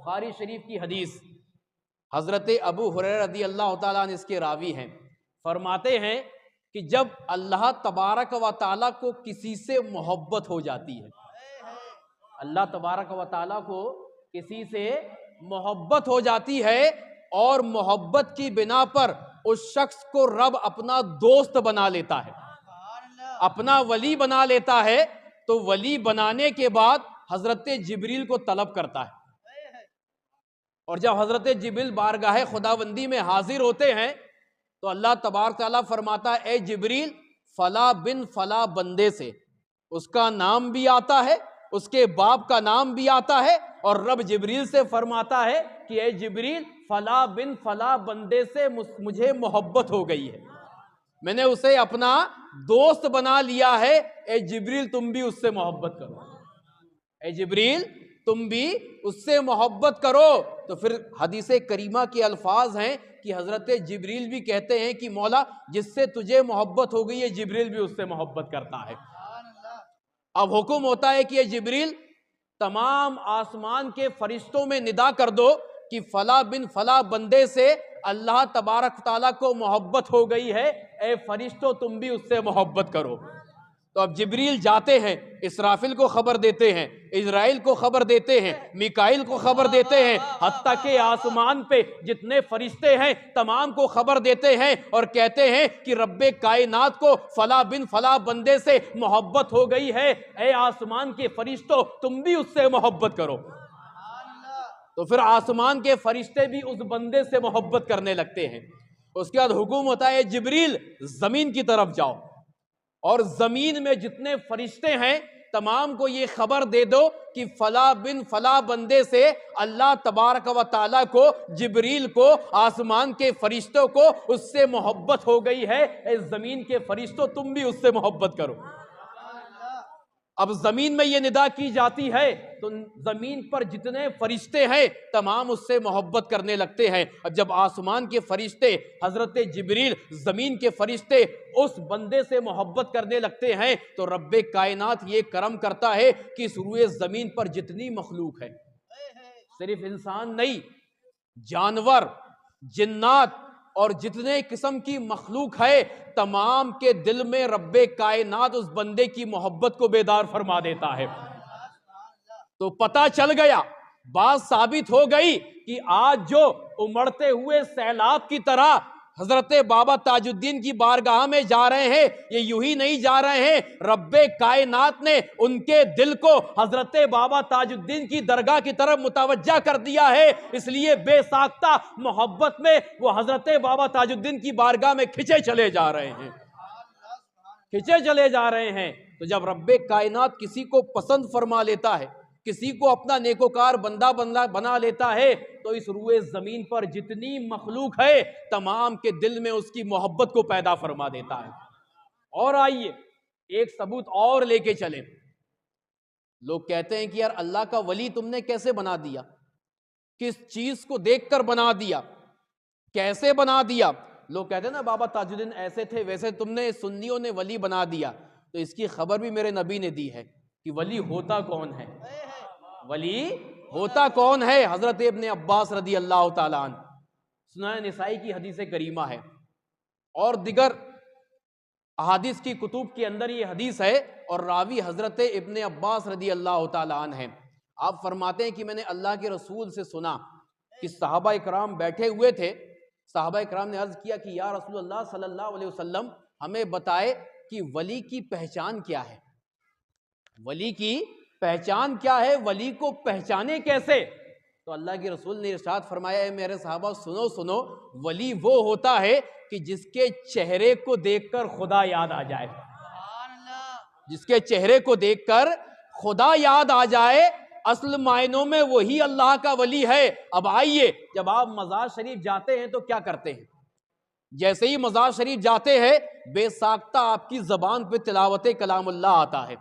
بخاری شریف کی حدیث، حضرت ابو ہریرہ رضی اللہ تعالیٰ عنہ اس کے راوی ہیں، فرماتے ہیں کہ جب اللہ تبارک و تعالیٰ کو کسی سے محبت ہو جاتی ہے، اللہ تبارک و تعالیٰ کو کسی سے محبت ہو جاتی ہے اور محبت کی بنا پر اس شخص کو رب اپنا دوست بنا لیتا ہے، اپنا ولی بنا لیتا ہے، تو ولی بنانے کے بعد حضرت جبریل کو طلب کرتا ہے، اور جب حضرت جبریل بارگاہ خداوندی میں حاضر ہوتے ہیں تو اللہ تبارک تعالیٰ فرماتا ہے اے جبریل فلاں بن فلاں بندے سے، اس کا نام بھی آتا ہے، اس کے باپ کا نام بھی آتا ہے، اور رب جبریل سے فرماتا ہے کہ اے جبریل فلاں بن فلاں بندے سے مجھے محبت ہو گئی ہے، میں نے اسے اپنا دوست بنا لیا ہے، اے جبریل تم بھی اس سے محبت کرو، اے جبریل تم بھی اس سے محبت کرو۔ تو پھر حدیث کریمہ کے الفاظ ہیں کہ حضرت جبریل بھی کہتے ہیں کہ مولا جس سے تجھے محبت ہو گئی ہے جبریل بھی اس سے محبت کرتا ہے۔ اب حکم ہوتا ہے کہ اے جبریل تمام آسمان کے فرشتوں میں ندا کر دو کہ فلاں بن فلاں بندے سے اللہ تبارک تعالیٰ کو محبت ہو گئی ہے، اے فرشتوں تم بھی اس سے محبت کرو۔ تو اب جبریل جاتے ہیں، اسرافیل کو خبر دیتے ہیں، اسرائیل کو خبر دیتے ہیں، میکائیل کو خبر دیتے ہیں، حتیٰ کہ آسمان پہ جتنے فرشتے ہیں تمام کو خبر دیتے ہیں اور کہتے ہیں کہ رب کائنات کو فلاں بن فلاں بندے سے محبت ہو گئی ہے، اے آسمان کے فرشتوں تم بھی اس سے محبت کرو۔ تو پھر آسمان کے فرشتے بھی اس بندے سے محبت کرنے لگتے ہیں۔ اس کے بعد حکم ہوتا ہے جبریل زمین کی طرف جاؤ اور زمین میں جتنے فرشتے ہیں تمام کو یہ خبر دے دو کہ فلاں بن فلاں بندے سے اللہ تبارک و تعالیٰ کو، جبریل کو، آسمان کے فرشتوں کو اس سے محبت ہو گئی ہے، اے زمین کے فرشتوں تم بھی اس سے محبت کرو۔ اب زمین میں یہ ندا کی جاتی ہے تو زمین پر جتنے فرشتے ہیں تمام اس سے محبت کرنے لگتے ہیں۔ اب جب آسمان کے فرشتے، حضرت جبریل، زمین کے فرشتے اس بندے سے محبت کرنے لگتے ہیں تو رب کائنات یہ کرم کرتا ہے کہ اس روئے زمین پر جتنی مخلوق ہے، صرف انسان نہیں، جانور، جنات اور جتنے قسم کی مخلوق ہے تمام کے دل میں رب کائنات اس بندے کی محبت کو بیدار فرما دیتا ہے۔ تو پتہ چل گیا، بات ثابت ہو گئی کہ آج جو امڑتے ہوئے سیلاب کی طرح حضرت بابا تاج الدین کی بارگاہ میں جا رہے ہیں، یہ یوں ہی نہیں جا رہے ہیں، رب کائنات نے ان کے دل کو حضرت بابا تاج الدین کی درگاہ کی طرف متوجہ کر دیا ہے، اس لیے بے ساختہ محبت میں وہ حضرت بابا تاج الدین کی بارگاہ میں کھنچے چلے جا رہے ہیں، کھنچے چلے جا رہے ہیں۔ تو جب رب کائنات کسی کو پسند فرما لیتا ہے، کسی کو اپنا نیکوکار بندہ بنا لیتا ہے تو اس روئے زمین پر جتنی مخلوق ہے تمام کے دل میں اس کی محبت کو پیدا فرما دیتا ہے۔ اور آئیے ایک ثبوت اور لے کے چلیں۔ لوگ کہتے ہیں کہ یار اللہ کا ولی تم نے کیسے بنا دیا، کس چیز کو دیکھ کر بنا دیا، کیسے بنا دیا؟ لوگ کہتے ہیں نا بابا تاج الدین ایسے تھے ویسے تم نے سنیوں نے ولی بنا دیا، تو اس کی خبر بھی میرے نبی نے دی ہے کہ ولی ہوتا کون ہے، ولی ہوتا کون ہے؟ حضرت ابن عباس رضی اللہ تعالیٰ عنہ، سنن نسائی کی حدیث کریمہ ہے اور دیگر احادیث کی کتب کے اندر یہ حدیث ہے، اور راوی حضرت ابن عباس رضی اللہ تعالیٰ عنہ ہیں۔ آپ فرماتے ہیں کہ میں نے اللہ کے رسول سے سنا کہ صحابہ اکرام بیٹھے ہوئے تھے، صحابہ اکرام نے عرض کیا کہ یا رسول اللہ صلی اللہ علیہ وسلم ہمیں بتائے کہ ولی کی پہچان کیا ہے، ولی کی پہچان کیا ہے، ولی کو پہچانے کیسے؟ تو اللہ کے رسول نے ارشاد فرمایا اے میرے صحابہ سنو سنو، ولی وہ ہوتا ہے کہ جس کے چہرے کو دیکھ کر خدا یاد آ جائے، جس کے چہرے کو دیکھ کر خدا یاد آ جائے، اصل معنوں میں وہی اللہ کا ولی ہے۔ اب آئیے جب آپ مزار شریف جاتے ہیں تو کیا کرتے ہیں؟ جیسے ہی مزار شریف جاتے ہیں بے ساختہ آپ کی زبان پہ تلاوت کلام اللہ آتا ہے،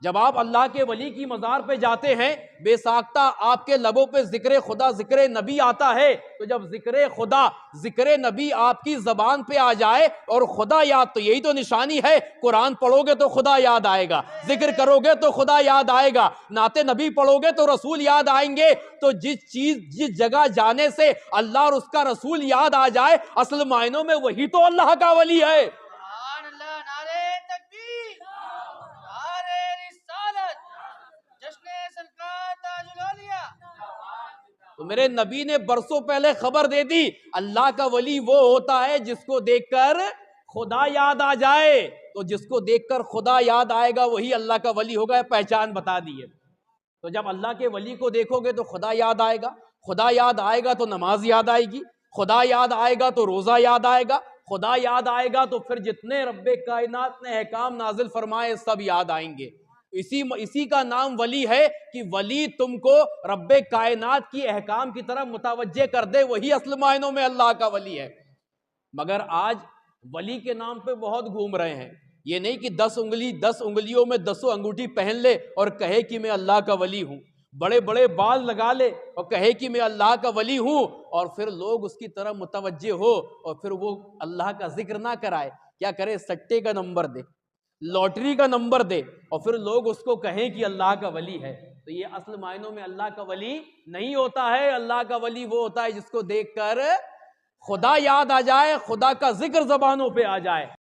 جب آپ اللہ کے ولی کی مزار پہ جاتے ہیں، بے ساختہ آپ کے لبوں پہ ذکر خدا ذکر نبی آتا ہے، تو جب ذکر خدا ذکر نبی آپ کی زبان پہ آ جائے اور خدا یاد، تو یہی تو نشانی ہے، قرآن پڑھو گے تو خدا یاد آئے گا، ذکر کرو گے تو خدا یاد آئے گا، نعت نبی پڑھو گے تو رسول یاد آئیں گے۔ تو جس جگہ جانے سے اللہ اور اس کا رسول یاد آ جائے، اصل معنوں میں وہی تو اللہ کا ولی ہے۔ سبحان اللہ، نعرہ تکبیر، نعرہ رسالت، جشن سرکار تاج الاولیاء۔ تو میرے نبی نے برسوں پہلے خبر دے دی، اللہ کا ولی وہ ہوتا ہے جس کو دیکھ کر خدا یاد آ جائے۔ تو جس کو دیکھ کر خدا یاد آئے گا وہی اللہ کا ولی ہوگا، پہچان بتا دی ہے۔ تو جب اللہ کے ولی کو دیکھو گے تو خدا یاد آئے گا، خدا یاد آئے گا تو نماز یاد آئے گی، خدا یاد آئے گا تو روزہ یاد آئے گا، خدا یاد آئے گا تو پھر جتنے رب کائنات نے احکام نازل فرمائے سب یاد آئیں گے۔ اسی کا نام ولی ہے کہ ولی تم کو رب کائنات کی احکام کی طرف متوجہ کر دے، وہی اصل معنوں میں اللہ کا ولی ہے۔ مگر آج ولی کے نام پہ بہت گھوم رہے ہیں، یہ نہیں کہ 10 انگلیوں میں 10 انگوٹھی پہن لے اور کہے کہ میں اللہ کا ولی ہوں، بڑے بڑے بال لگا لے اور کہے کہ میں اللہ کا ولی ہوں، اور پھر لوگ اس کی طرف متوجہ ہو اور پھر وہ اللہ کا ذکر نہ کرائے، کیا کرے، سٹے کا نمبر دے، لاٹری کا نمبر دے، اور پھر لوگ اس کو کہیں کہ اللہ کا ولی ہے۔ تو یہ اصل معنوں میں اللہ کا ولی نہیں ہوتا ہے۔ اللہ کا ولی وہ ہوتا ہے جس کو دیکھ کر خدا یاد آ جائے، خدا کا ذکر زبانوں پہ آ جائے۔